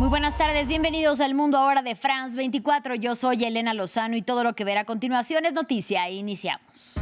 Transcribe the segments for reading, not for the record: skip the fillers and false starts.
Muy buenas tardes, bienvenidos al Mundo Ahora de France 24. Yo soy Elena Lozano y todo lo que verá a continuación es noticia. Iniciamos.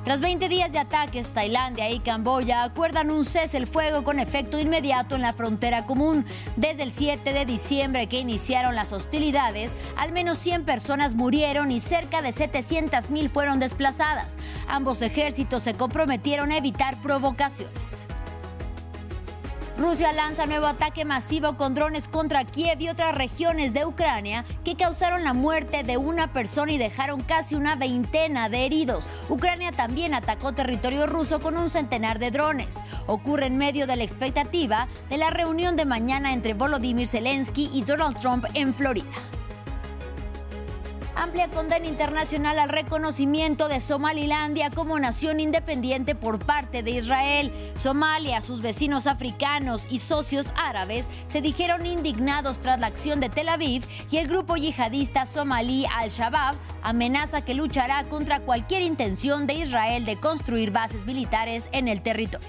Tras 20 días de ataques, Tailandia y Camboya acuerdan un cese el fuego con efecto inmediato en la frontera común. Desde el 7 de diciembre que iniciaron las hostilidades, al menos 100 personas murieron y cerca de 700,000 fueron desplazadas. Ambos ejércitos se comprometieron a evitar provocaciones. Rusia lanza nuevo ataque masivo con drones contra Kiev y otras regiones de Ucrania que causaron la muerte de una persona y dejaron casi una veintena de heridos. Ucrania también atacó territorio ruso con un centenar de drones. Ocurre en medio de la expectativa de la reunión de mañana entre Volodymyr Zelensky y Donald Trump en Florida. Amplia condena internacional al reconocimiento de Somalilandia como nación independiente por parte de Israel. Somalia, sus vecinos africanos y socios árabes se dijeron indignados tras la acción de Tel Aviv y el grupo yihadista somalí Al-Shabaab amenaza que luchará contra cualquier intención de Israel de construir bases militares en el territorio.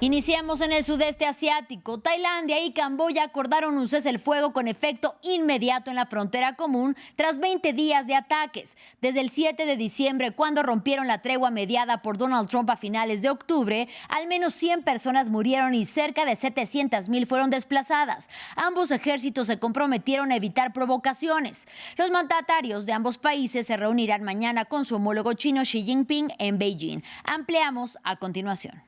Iniciamos en el sudeste asiático. Tailandia y Camboya acordaron un cese el fuego con efecto inmediato en la frontera común tras 20 días de ataques. Desde el 7 de diciembre, cuando rompieron la tregua mediada por Donald Trump a finales de octubre, al menos 100 personas murieron y cerca de 700,000 fueron desplazadas. Ambos ejércitos se comprometieron a evitar provocaciones. Los mandatarios de ambos países se reunirán mañana con su homólogo chino Xi Jinping en Beijing. Ampliamos a continuación.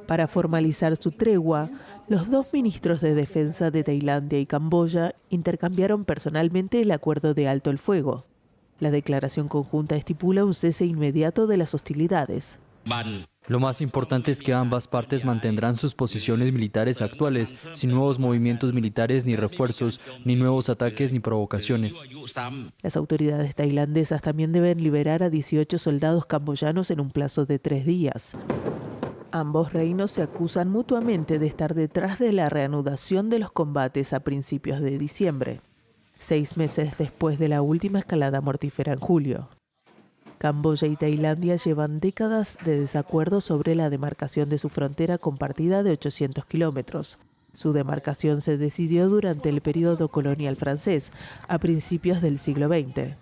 Para formalizar su tregua, los dos ministros de Defensa de Tailandia y Camboya intercambiaron personalmente el acuerdo de alto el fuego. La declaración conjunta estipula un cese inmediato de las hostilidades. Lo más importante es que ambas partes mantendrán sus posiciones militares actuales, sin nuevos movimientos militares ni refuerzos, ni nuevos ataques ni provocaciones. Las autoridades tailandesas también deben liberar a 18 soldados camboyanos en un plazo de 3 días. Ambos reinos se acusan mutuamente de estar detrás de la reanudación de los combates a principios de diciembre, 6 meses después de la última escalada mortífera en julio. Camboya y Tailandia llevan décadas de desacuerdo sobre la demarcación de su frontera compartida de 800 kilómetros. Su demarcación se decidió durante el periodo colonial francés, a principios del siglo XX.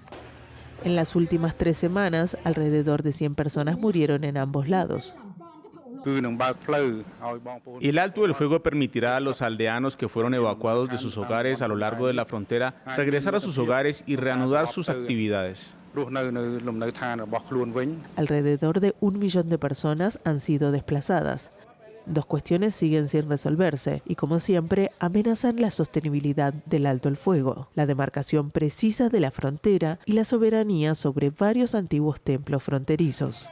En las últimas 3 semanas, alrededor de 100 personas murieron en ambos lados. El alto del fuego permitirá a los aldeanos que fueron evacuados de sus hogares a lo largo de la frontera regresar a sus hogares y reanudar sus actividades. Alrededor de 1 millón de personas han sido desplazadas. 2 cuestiones siguen sin resolverse y, como siempre, amenazan la sostenibilidad del alto el fuego, la demarcación precisa de la frontera y la soberanía sobre varios antiguos templos fronterizos.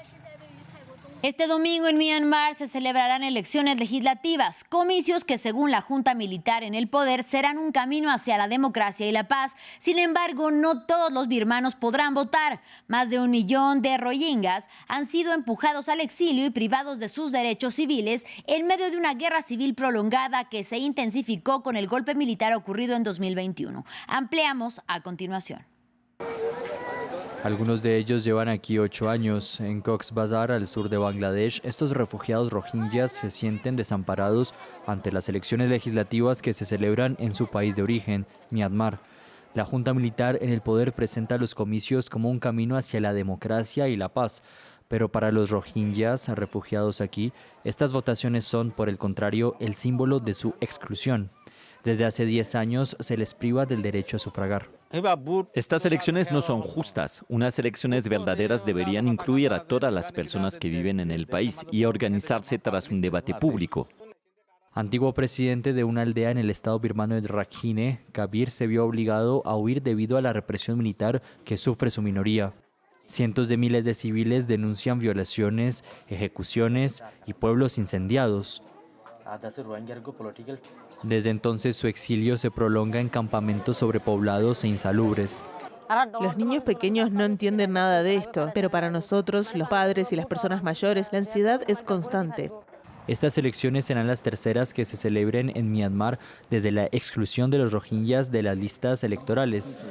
Este domingo en Myanmar se celebrarán elecciones legislativas, comicios que según la junta militar en el poder serán un camino hacia la democracia y la paz. Sin embargo, no todos los birmanos podrán votar. Más de 1 millón de rohingyas han sido empujados al exilio y privados de sus derechos civiles en medio de una guerra civil prolongada que se intensificó con el golpe militar ocurrido en 2021. Ampliamos a continuación. Algunos de ellos llevan aquí 8 años. En Cox's Bazar, al sur de Bangladesh, estos refugiados rohingyas se sienten desamparados ante las elecciones legislativas que se celebran en su país de origen, Myanmar. La junta militar en el poder presenta los comicios como un camino hacia la democracia y la paz. Pero para los rohingyas refugiados aquí, estas votaciones son, por el contrario, el símbolo de su exclusión. Desde hace 10 años se les priva del derecho a sufragar. Estas elecciones no son justas. Unas elecciones verdaderas deberían incluir a todas las personas que viven en el país y organizarse tras un debate público. Antiguo presidente de una aldea en el estado birmano de Rakhine, Kabir se vio obligado a huir debido a la represión militar que sufre su minoría. Cientos de miles de civiles denuncian violaciones, ejecuciones y pueblos incendiados. Desde entonces su exilio se prolonga en campamentos sobrepoblados e insalubres. Los niños pequeños no entienden nada de esto, pero para nosotros, los padres y las personas mayores, la ansiedad es constante. Estas elecciones serán las terceras que se celebren en Myanmar desde la exclusión de los rohingyas de las listas electorales.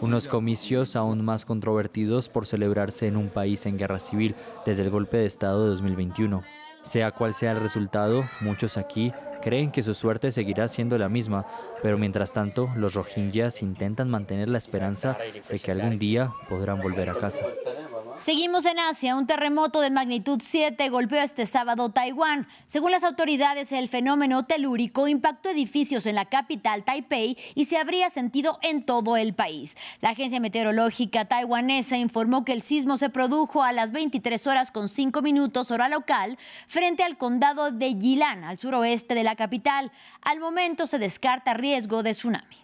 unos comicios aún más controvertidos por celebrarse en un país en guerra civil desde el golpe de Estado de 2021. Sea cual sea el resultado, muchos aquí creen que su suerte seguirá siendo la misma, pero mientras tanto, los rohingyas intentan mantener la esperanza de que algún día podrán volver a casa. Seguimos en Asia. Un terremoto de magnitud 7 golpeó este sábado Taiwán. Según las autoridades, el fenómeno telúrico impactó edificios en la capital, Taipei, y se habría sentido en todo el país. La agencia meteorológica taiwanesa informó que el sismo se produjo a las 23:05 hora local, frente al condado de Yilan, al suroeste de la capital. Al momento se descarta riesgo de tsunami.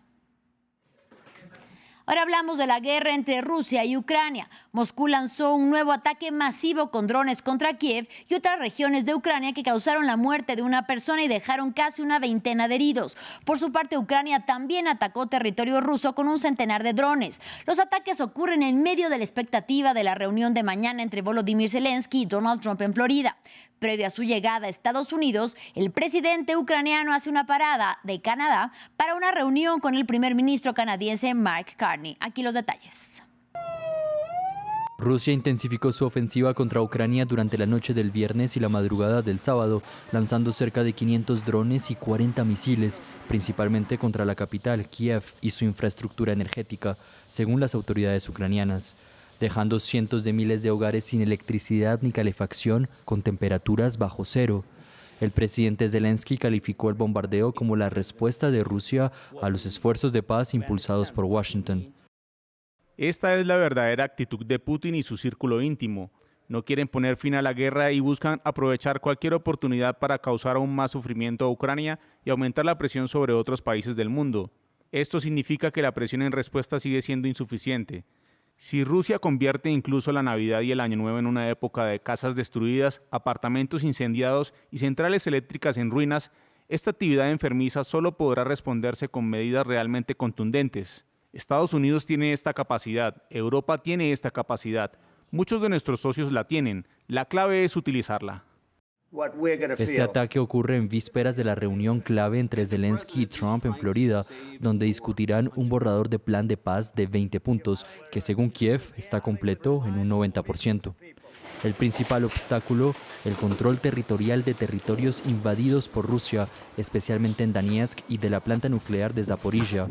Ahora hablamos de la guerra entre Rusia y Ucrania. Moscú lanzó un nuevo ataque masivo con drones contra Kiev y otras regiones de Ucrania que causaron la muerte de una persona y dejaron casi una veintena de heridos. Por su parte, Ucrania también atacó territorio ruso con un centenar de drones. Los ataques ocurren en medio de la expectativa de la reunión de mañana entre Volodymyr Zelensky y Donald Trump en Florida. Previo a su llegada a Estados Unidos, el presidente ucraniano hace una parada de Canadá para una reunión con el primer ministro canadiense Mark Carney. Aquí los detalles. Rusia intensificó su ofensiva contra Ucrania durante la noche del viernes y la madrugada del sábado, lanzando cerca de 500 drones y 40 misiles, principalmente contra la capital, Kiev, y su infraestructura energética, según las autoridades ucranianas, dejando cientos de miles de hogares sin electricidad ni calefacción, con temperaturas bajo cero. El presidente Zelensky calificó el bombardeo como la respuesta de Rusia a los esfuerzos de paz impulsados por Washington. Esta es la verdadera actitud de Putin y su círculo íntimo. No quieren poner fin a la guerra y buscan aprovechar cualquier oportunidad para causar aún más sufrimiento a Ucrania y aumentar la presión sobre otros países del mundo. Esto significa que la presión en respuesta sigue siendo insuficiente. Si Rusia convierte incluso la Navidad y el Año Nuevo en una época de casas destruidas, apartamentos incendiados y centrales eléctricas en ruinas, esta actividad enfermiza solo podrá responderse con medidas realmente contundentes. Estados Unidos tiene esta capacidad, Europa tiene esta capacidad, muchos de nuestros socios la tienen, la clave es utilizarla. Este ataque ocurre en vísperas de la reunión clave entre Zelensky y Trump en Florida, donde discutirán un borrador de plan de paz de 20 puntos, que según Kiev está completo en un 90%. El principal obstáculo, el control territorial de territorios invadidos por Rusia, especialmente en Donetsk y de la planta nuclear de Zaporizhia.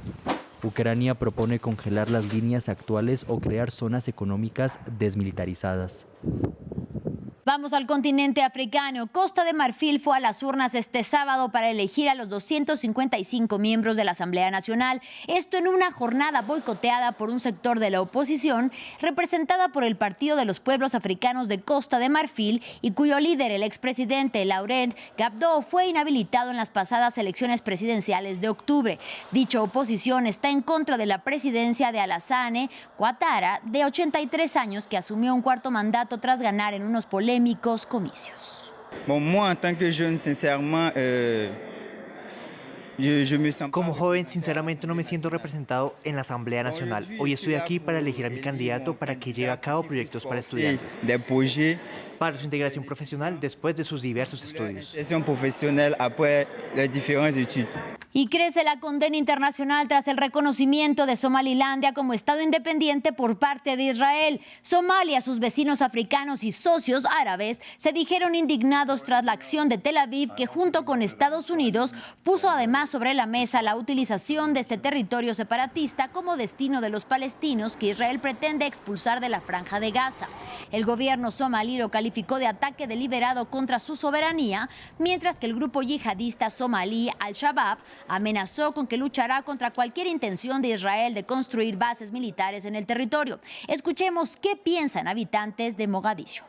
Ucrania propone congelar las líneas actuales o crear zonas económicas desmilitarizadas. Vamos al continente africano. Costa de Marfil fue a las urnas este sábado para elegir a los 255 miembros de la Asamblea Nacional. Esto en una jornada boicoteada por un sector de la oposición, representada por el Partido de los Pueblos Africanos de Costa de Marfil, y cuyo líder, el expresidente Laurent Gbagbo, fue inhabilitado en las pasadas elecciones presidenciales de octubre. Dicha oposición está en contra de la presidencia de Alassane Ouattara, de 83 años, que asumió un cuarto mandato tras ganar en unos polémicos comicios. Como joven, sinceramente no me siento representado en la Asamblea Nacional. Hoy estoy aquí para elegir a mi candidato para que lleve a cabo proyectos para estudiantes, para su integración profesional después de sus diversos estudios. Y crece la condena internacional tras el reconocimiento de Somalilandia como Estado independiente por parte de Israel. Somalia, sus vecinos africanos y socios árabes se dijeron indignados tras la acción de Tel Aviv, que junto con Estados Unidos puso además sobre la mesa la utilización de este territorio separatista como destino de los palestinos que Israel pretende expulsar de la Franja de Gaza. El gobierno somalí lo calificó de ataque deliberado contra su soberanía, mientras que el grupo yihadista somalí Al-Shabaab amenazó con que luchará contra cualquier intención de Israel de construir bases militares en el territorio. Escuchemos qué piensan habitantes de Mogadiscio.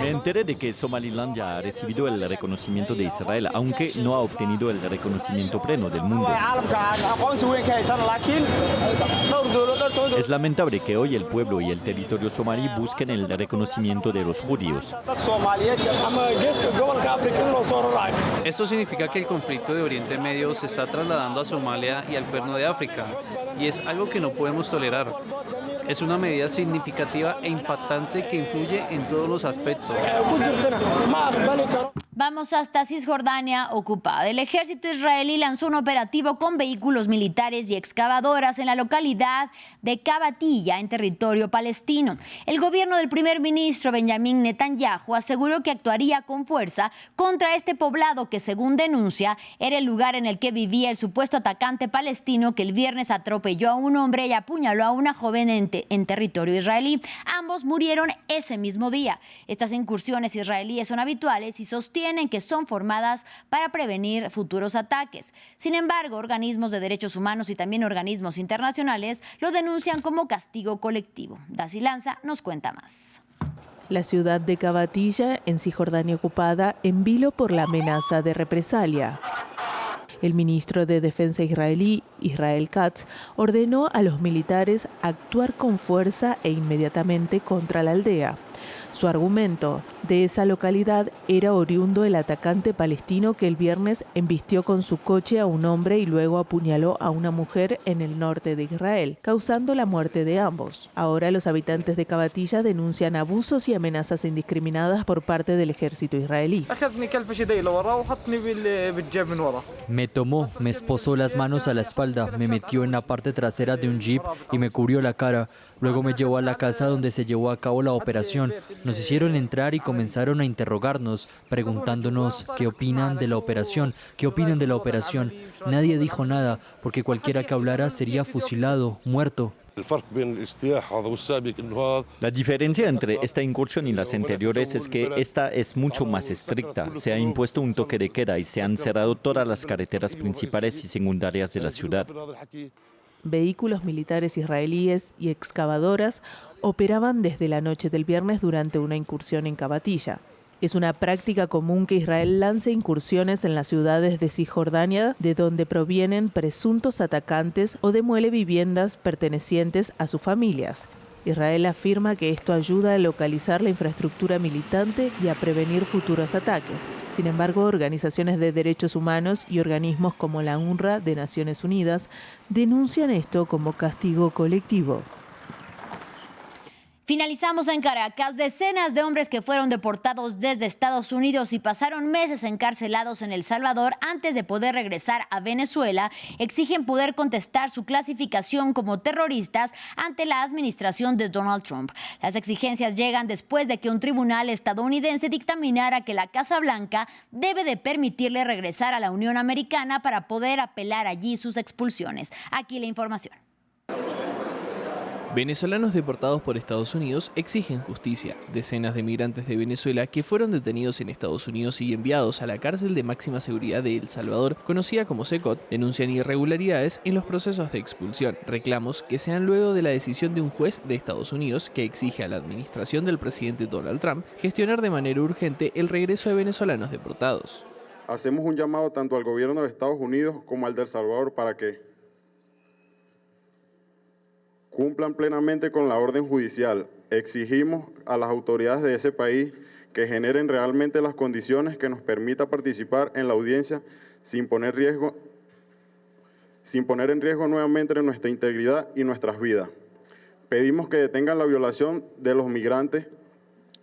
Me enteré de que Somaliland ya ha recibido el reconocimiento de Israel, aunque no ha obtenido el reconocimiento pleno del mundo. Es lamentable que hoy el pueblo y el territorio somalí busquen el reconocimiento de los judíos. Esto significa que el conflicto de Oriente Medio se está trasladando a Somalia y al Cuerno de África, y es algo que no podemos tolerar. Es una medida significativa e impactante que influye en todos los aspectos. Vamos hasta Cisjordania ocupada. El ejército israelí lanzó un operativo con vehículos militares y excavadoras en la localidad de Kabatilla, en territorio palestino. El gobierno del primer ministro Benjamín Netanyahu aseguró que actuaría con fuerza contra este poblado que, según denuncia, era el lugar en el que vivía el supuesto atacante palestino que el viernes atropelló a un hombre y apuñaló a una joven en territorio israelí. Ambos murieron ese mismo día. Estas incursiones israelíes son habituales y sostienen que son formadas para prevenir futuros ataques. Sin embargo, organismos de derechos humanos y también organismos internacionales lo denuncian como castigo colectivo. Daisy Lanza nos cuenta más. La ciudad de Kabatilla, en Cisjordania ocupada, en vilo por la amenaza de represalia. El ministro de Defensa israelí, Israel Katz, ordenó a los militares actuar con fuerza e inmediatamente contra la aldea. Su argumento: de esa localidad era oriundo el atacante palestino que el viernes embistió con su coche a un hombre y luego apuñaló a una mujer en el norte de Israel, causando la muerte de ambos. Ahora los habitantes de Kabatilla denuncian abusos y amenazas indiscriminadas por parte del ejército israelí. Me tomó, me esposó las manos a la espalda, me metió en la parte trasera de un jeep y me cubrió la cara. Luego me llevó a la casa donde se llevó a cabo la operación. Nos hicieron entrar y comenzaron a interrogarnos, preguntándonos qué opinan de la operación, qué opinan de la operación. Nadie dijo nada, porque cualquiera que hablara sería fusilado, muerto. La diferencia entre esta incursión y las anteriores es que esta es mucho más estricta. Se ha impuesto un toque de queda y se han cerrado todas las carreteras principales y secundarias de la ciudad. Vehículos militares israelíes y excavadoras operaban desde la noche del viernes durante una incursión en Kabatilla. Es una práctica común que Israel lance incursiones en las ciudades de Cisjordania, de donde provienen presuntos atacantes, o demuele viviendas pertenecientes a sus familias. Israel afirma que esto ayuda a localizar la infraestructura militante y a prevenir futuros ataques. Sin embargo, organizaciones de derechos humanos y organismos como la UNRWA de Naciones Unidas denuncian esto como castigo colectivo. Finalizamos en Caracas. Decenas de hombres que fueron deportados desde Estados Unidos y pasaron meses encarcelados en El Salvador antes de poder regresar a Venezuela exigen poder contestar su clasificación como terroristas ante la administración de Donald Trump. Las exigencias llegan después de que un tribunal estadounidense dictaminara que la Casa Blanca debe de permitirle regresar a la Unión Americana para poder apelar allí sus expulsiones. Aquí la información. Venezolanos deportados por Estados Unidos exigen justicia. Decenas de migrantes de Venezuela que fueron detenidos en Estados Unidos y enviados a la cárcel de máxima seguridad de El Salvador, conocida como SECOT, denuncian irregularidades en los procesos de expulsión. Reclamos que se dan luego de la decisión de un juez de Estados Unidos que exige a la administración del presidente Donald Trump gestionar de manera urgente el regreso de venezolanos deportados. Hacemos un llamado tanto al gobierno de Estados Unidos como al de El Salvador para que cumplan plenamente con la orden judicial. Exigimos a las autoridades de ese país que generen realmente las condiciones que nos permita participar en la audiencia sin poner en riesgo nuevamente nuestra integridad y nuestras vidas. Pedimos que detengan la violación de los migrantes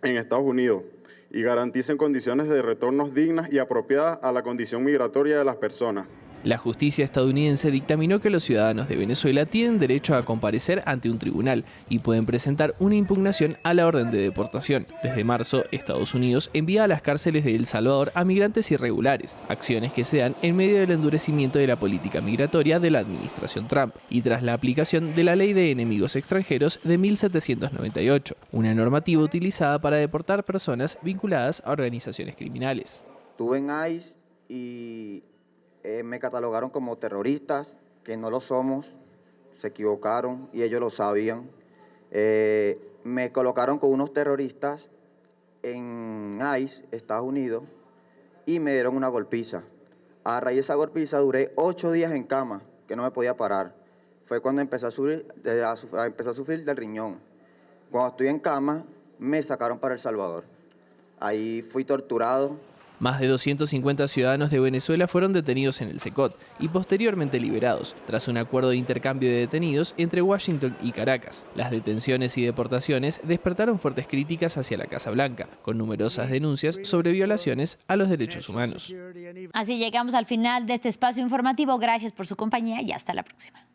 en Estados Unidos y garanticen condiciones de retorno dignas y apropiadas a la condición migratoria de las personas. La justicia estadounidense dictaminó que los ciudadanos de Venezuela tienen derecho a comparecer ante un tribunal y pueden presentar una impugnación a la orden de deportación. Desde marzo, Estados Unidos envía a las cárceles de El Salvador a migrantes irregulares, acciones que se dan en medio del endurecimiento de la política migratoria de la administración Trump y tras la aplicación de la Ley de Enemigos Extranjeros de 1798, una normativa utilizada para deportar personas vinculadas a organizaciones criminales. Estuve en ICE y me catalogaron como terroristas, que no lo somos, se equivocaron y ellos lo sabían. Me colocaron con unos terroristas en ICE, Estados Unidos, y me dieron una golpiza. A raíz de esa golpiza duré 8 días en cama, que no me podía parar. Fue cuando empecé a sufrir del riñón. Cuando estoy en cama, me sacaron para El Salvador. Ahí fui torturado Más de 250 ciudadanos de Venezuela fueron detenidos en el Secot y posteriormente liberados, tras un acuerdo de intercambio de detenidos entre Washington y Caracas. Las detenciones y deportaciones despertaron fuertes críticas hacia la Casa Blanca, con numerosas denuncias sobre violaciones a los derechos humanos. Así llegamos al final de este espacio informativo. Gracias por su compañía y hasta la próxima.